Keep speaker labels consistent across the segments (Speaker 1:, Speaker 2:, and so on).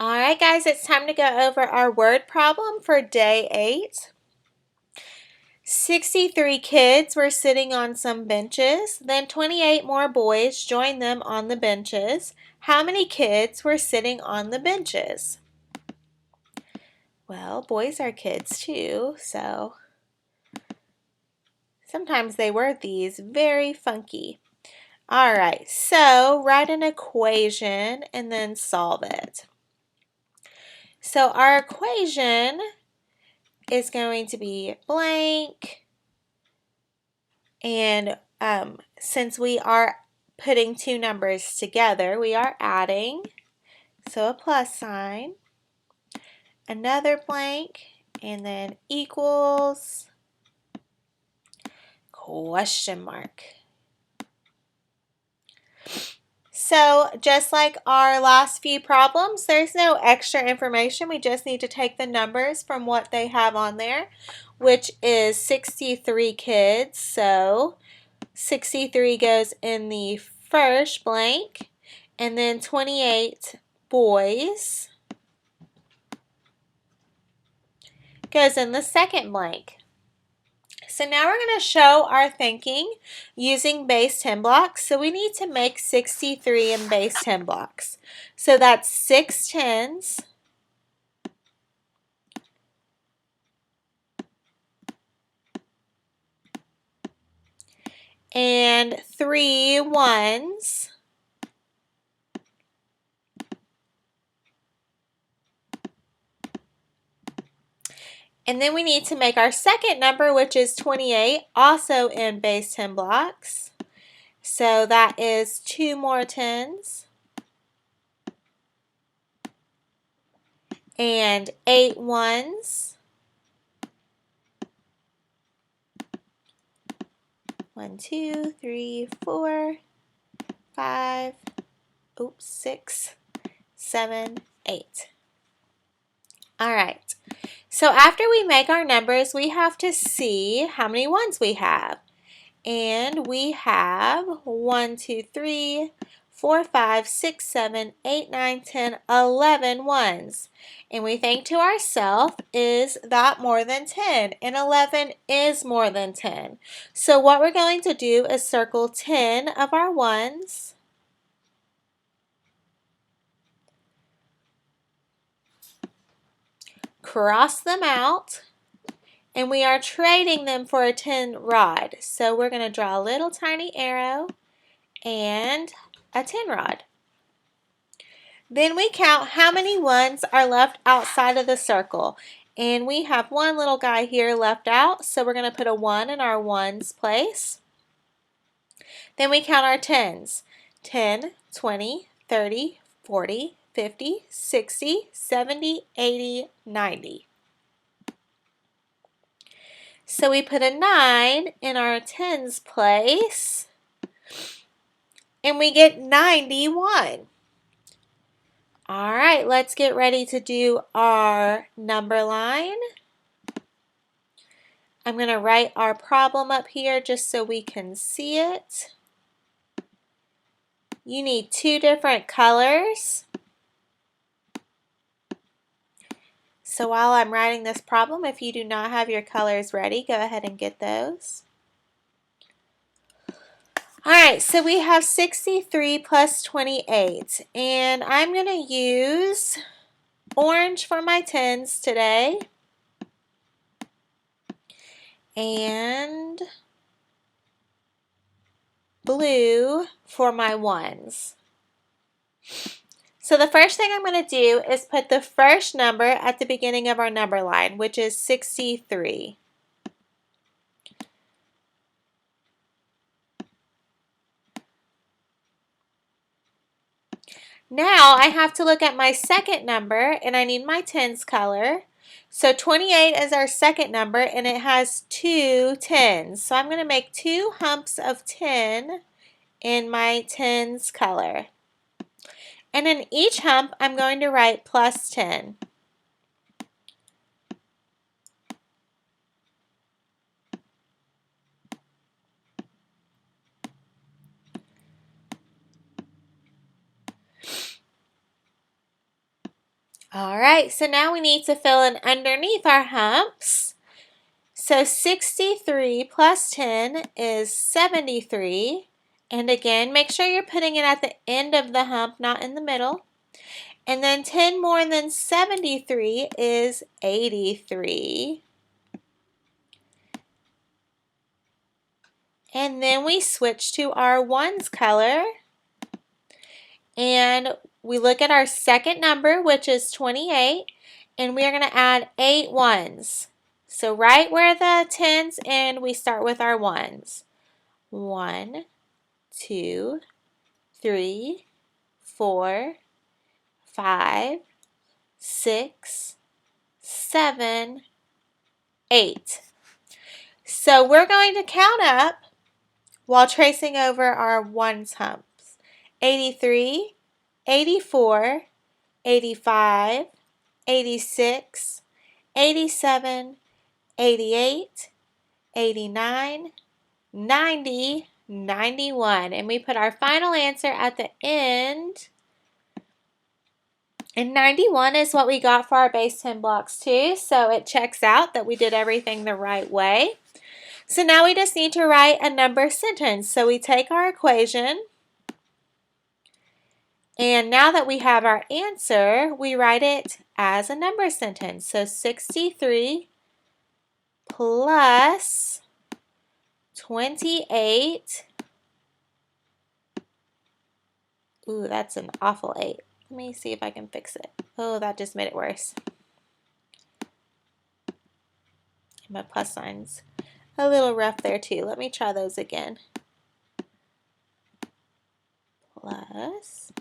Speaker 1: All right, guys, it's time to go over our word problem for day 8. 63 kids were sitting on some benches. Then 28 more boys joined them on the benches. How many kids were sitting on the benches? Well, boys are kids too, so sometimes they word these very funky. All right, so write an equation and then solve it. So our equation is going to be blank, and since we are putting two numbers together, we are adding, so a plus sign, another blank, and then equals question mark. So just like our last few problems, there's no extra information. We just need to take the numbers from what they have on there, which is 63 kids. So 63 goes in the first blank, and then 28 boys goes in the second blank. So now we're going to show our thinking using base 10 blocks. So we need to make 63 in base 10 blocks. So that's 6 tens and 3 ones. And then we need to make our second number, which is 28, also in base 10 blocks. So that is 2 more tens and 8 ones. 1, 2, 3, 4, 5, 6, 7, 8. All right. So after we make our numbers, we have to see how many ones we have. And we have 1, 2, 3, 4, 5, 6, 7, 8, 9, 10, 11 ones. And we think to ourselves, is that more than 10? And 11 is more than 10. So what we're going to do is circle 10 of our ones. Cross them out. And we are trading them for a 10 rod. So we're going to draw a little tiny arrow and a 10 rod. Then we count how many ones are left outside of the circle. And we have one little guy here left out, so we're going to put a 1 in our ones place. Then we count our tens. 10, 20, 30, 40, 50, 60, 70, 80, 90. So we put a 9 in our tens place, and we get 91. All right, let's get ready to do our number line. I'm going to write our problem up here just so we can see it. You need 2 different colors. So while I'm writing this problem, if you do not have your colors ready, go ahead and get those. All right, so we have 63 plus 28, and I'm going to use orange for my tens today, and blue for my ones. So the first thing I'm going to do is put the first number at the beginning of our number line, which is 63. Now I have to look at my second number, and I need my tens color. So 28 is our second number, and it has 2 tens. So I'm going to make 2 humps of 10 in my tens color. And in each hump, I'm going to write plus 10. All right, so now we need to fill in underneath our humps. So 63 plus 10 is 73. And again, make sure you're putting it at the end of the hump, not in the middle. And then 10 more than 73 is 83. And then we switch to our ones color. And we look at our second number, which is 28. And we are going to add 8 ones. So right where the tens end, we start with our ones. 1, 2, 3, 4, 5, 6, 7, 8. So we're going to count up while tracing over our ones humps. 83, 84, 85, 86, 87, 88, 89, 90, 91. And we put our final answer at the end. And 91 is what we got for our base 10 blocks too. So it checks out that we did everything the right way. So now we just need to write a number sentence. So we take our equation. And now that we have our answer, we write it as a number sentence. So 63 plus 28. Ooh, that's an awful 8. Let me see if I can fix it. Oh, that just made it worse. My plus signs a little rough there too. Let me try those again. Plus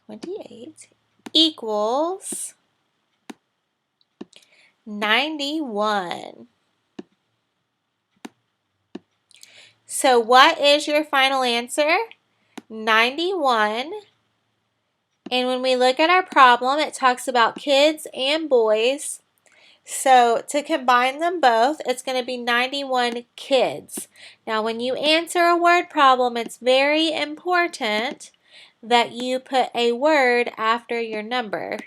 Speaker 1: 28 equals 91. So what is your final answer? 91. And when we look at our problem, it talks about kids and boys. So to combine them both, it's going to be 91 kids. Now when you answer a word problem, it's very important that you put a word after your number.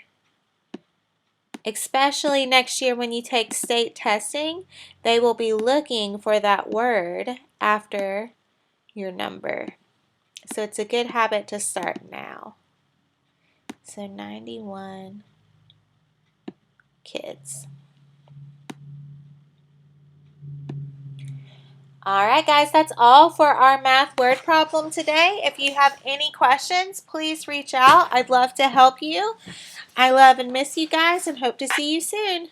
Speaker 1: Especially next year when you take state testing, they will be looking for that word after your number. So it's a good habit to start now. So 91 kids. Alright guys, that's all for our math word problem today. If you have any questions, please reach out. I'd love to help you. I love and miss you guys and hope to see you soon.